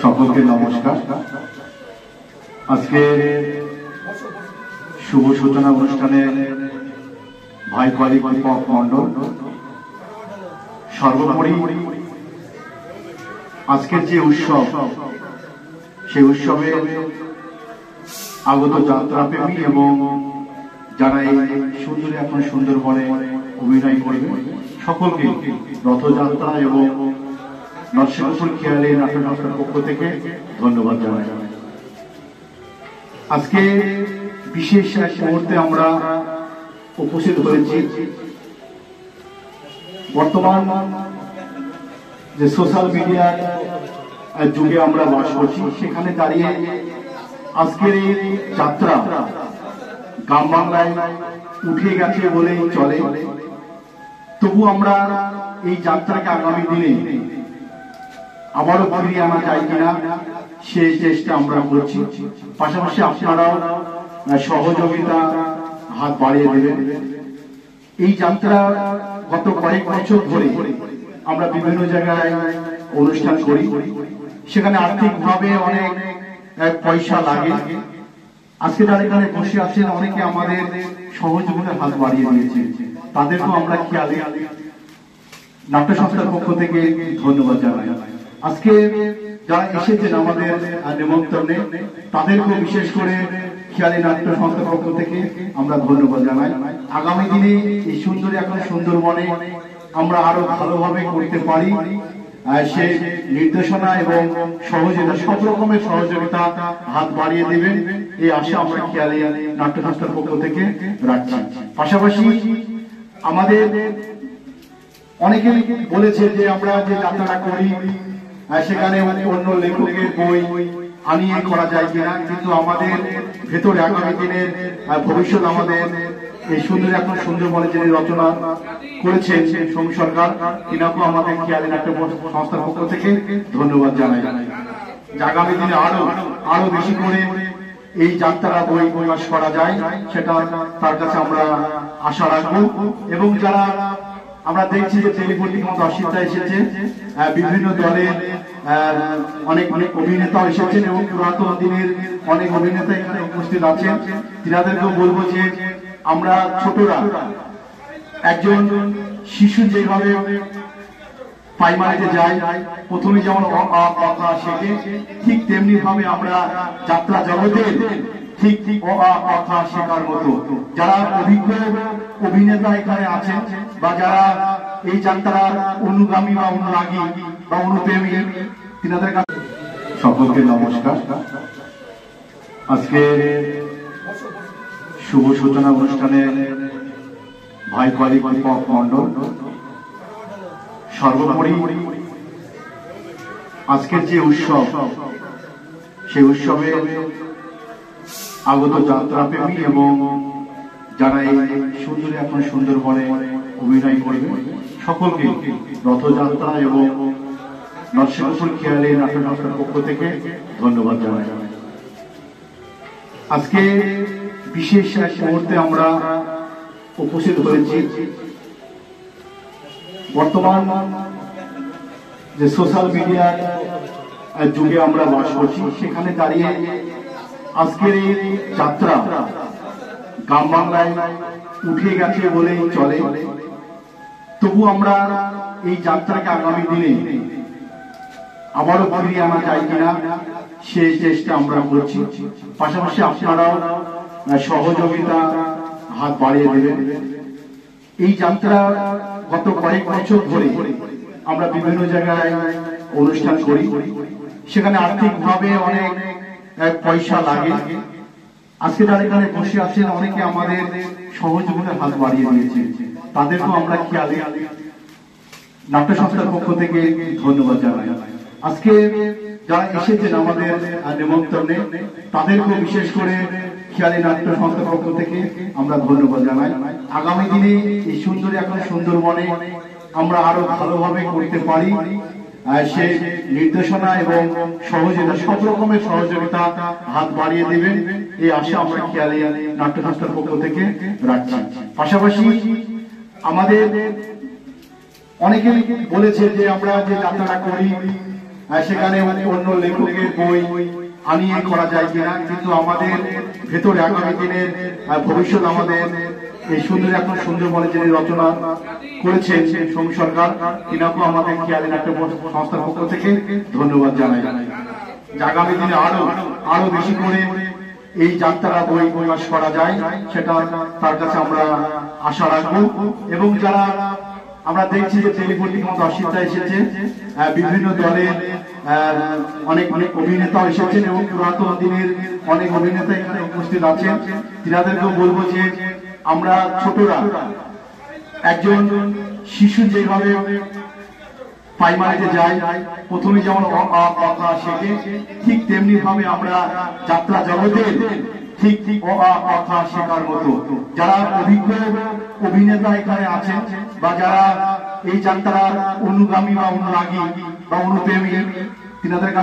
সকলকে নমস্কার। আজকে শুভ সূচনা অনুষ্ঠানে ভাই কলিক দীপক মণ্ডল। সর্বোপরি আজকের যে উৎসব, সেই উৎসবে আগত যাত্রাপ্রেমী এবং যারা এই সুন্দরী এখন সুন্দরবনে অভিনয় করবে সকলকে রথযাত্রা এবং নরসিংহপুর খেয়ালি নাট্য সংস্থার পক্ষ থেকে ধন্যবাদ জানাই। আজকে বিশেষ এক মুহূর্তে আমরা উপস্থিত হয়েছি। বর্তমান যে সোশ্যাল মিডিয়ার যুগে আমরা বাস করছি, সেখানে দাঁড়িয়ে আজকের এই যাত্রা গ্রাম বাংলায় উঠে গেছে বলেই চলে। তবু আমরা এই যাত্রাকে আগামী দিনে আবারও ফিরিয়ে আনা যায় কিনা সেই চেষ্টা আমরা করছি। পাশাপাশি আপনারাও সহযোগিতা হাত বাড়িয়ে দেবেন। এই যাত্রা গত কয়েক বছর ধরে আমরা বিভিন্ন জায়গায় অনুষ্ঠান করি, সেখানে আর্থিকভাবে অনেক পয়সা লাগে। আজকে যারা এখানে বসে আছেন অনেকে আমাদের সহযোগিতার হাত বাড়িয়ে দিয়েছে, তাদেরকেও আমরা খেয়ালে নাট্য সংস্থার পক্ষ থেকে ধন্যবাদ জানাই। আজকে যারা এসেছেন আমাদের নিমন্ত্রণে, তাদেরকেও বিশেষ করে খেয়ালি নাট্য সংস্থার পক্ষ থেকে আমরা ধন্যবাদ জানাই। আগামী দিনে এই সুন্দরী এখন সুন্দরবনে আমরা আরো ভালোভাবে করতে পারি, সে নির্দেশনা এবং সহযোগিতা, সব রকমের সহযোগিতা হাত বাড়িয়ে দেবেন এই আশা আমরা খেয়ালি নাট্য সংস্থার পক্ষ থেকে রাখছি। পাশাপাশি আমাদের অনেকে বলেছে যে আমরা যে যাত্রাটা করি সেখানে অন্য লেখকের বই আনিয়ে করা যায় কিনা, কিন্তু আমাদের ভেতরে আগামী দিনের ভবিষ্যৎ আমাদের এই সুন্দর এখন সুন্দরবনে যিনি রচনা করেছেন সোম সরকার, তিনাকেও আমাদের খেয়ালি নাট্য সংস্থার পক্ষ থেকে ধন্যবাদ জানাই। আগামী দিনে আরো বেশি করে এই যাত্রা বই প্রকাশ করা যায় সেটা তার কাছে আমরা আশা রাখবো। এবং যারা আমরা দেখছি যে টেলিফোনিক দর্শকরা এসেছে, বিভিন্ন দলের অনেক অভিনেতাও এসেছেন এবং পুরাতন দিনের অনেক অভিনেতা এখানে উপস্থিত আছেন। তিনাদেরকেও বলবো যে আমরা ছোটরা একজন শিশু যেভাবে প্রাইমারিতে যাই, প্রথমে যেমন কথা শেখে, ঠিক তেমনি ভাবে আমরা যাত্রা জগতের ঠিক কথা শেখার মতো যারা অভিজ্ঞ অভিনেতা এখানে আছেন বা যারা এই যাত্রার অনুগামী বা অনুরাগী বা অনুপ্রেমী, তিনাদের কাছে সকলকে নমস্কার। আজকে শুভ সূচনা অনুষ্ঠানে ভাই কলিক দীপক মণ্ডল। সর্বোপরি আজকের যে উৎসব, সেই উৎসবে আগত যাত্রাপ্রেমী এবং যারা এই সুন্দরী এখন সুন্দরবনে অভিনয় করবে সকলকে রথযাত্রা এবং নরসিংহপুর খেয়ালি নাট্য সংস্থার পক্ষ থেকে ধন্যবাদ জানাই। আজকে বিশেষ এক মুহূর্তে আমরা উপস্থিত হয়েছি। বর্তমান যে সোশ্যাল মিডিয়ার যুগে আমরা বাস করছি, সেখানে দাঁড়িয়ে আজকের এই যাত্রা গ্রাম বাংলায় উঠে গেছে বলেই চলে। তবু আমরা এই যাত্রাকে আগামী দিনে আবারও ফিরিয়ে আনা যায় কিনা সেই চেষ্টা আমরা করছি। পাশাপাশি আপনারাও সহযোগিতা হাত বাড়িয়ে দেবেন। এই যাত্রা গত কয়েক বছর ধরে আমরা বিভিন্ন জায়গায় অনুষ্ঠান করি, সেখানে আর্থিকভাবে অনেক পয়সা লাগে। আজকে যারা এখানে বসে আছেন অনেকে আমাদের সহযোগিতার হাত বাড়িয়ে দিয়েছে, তাদেরকেও আমরা খেয়ালে নাট্য সংস্থার পক্ষ থেকে ধন্যবাদ জানাই। আজকে যারা এসেছেন আমাদের নিমন্ত্রণে, তাদেরকেও বিশেষ করে খেয়ালি নাট্য সংস্থার পক্ষ থেকে আমরা ধন্যবাদ জানাই। আগামী দিনে এই সুন্দরী এখন সুন্দরবনে আমরা আরো ভালোভাবে করতে পারি, সে নির্দেশনা এবং সহযোগিতা, সব রকমের সহযোগিতা হাত বাড়িয়ে দেবেন এই আশা আমরা খেয়ালি নাট্য সংস্থার পক্ষ থেকে রাখছি। পাশাপাশি আমাদের অনেকে বলেছে যে আমরা যে যাত্রাটা করি সেখানে অন্য লেখকের বই আনিয়ে করা যায় কিনা, কিন্তু আমাদের ভেতরে আগামী দিনের ভবিষ্যৎ আমাদের এই সুন্দর এখন সুন্দর বলে যিনি রচনা করেছেন সোম সরকার, তিনাকেও আমাদের খেয়ালের একটা সংস্থার পক্ষ থেকে ধন্যবাদ জানাই। আগামী দিনে আরো বেশি করে এই যাত্রা বই প্রকাশ করা যায় সেটা তার কাছে আমরা আশা রাখবো। এবং যারা আমরা দেখছি যে টেলিপোর্টিং দর্শিতা এসেছে, বিভিন্ন দলের অনেক অনেক অভিনেতা এসেছেন এবং পুরাতন দিনের অনেক অভিনেতা এখানে উপস্থিত আছেন। তিনাদেরকেও বলবো যে আমরা ছোটরা একজন শিশু যেভাবে প্রাইমারিতে যাই, প্রথমে যেমন কথা শেখে, ঠিক তেমনি ভাবে আমরা যাত্রা জগতের ঠিক কথা শেখার মতো যারা অভিজ্ঞ অভিনেতা এখানে আছেন বা যারা এই যাত্রার অনুগামী বা অনুরাগী বা অনুপ্রেমী, তিনাদের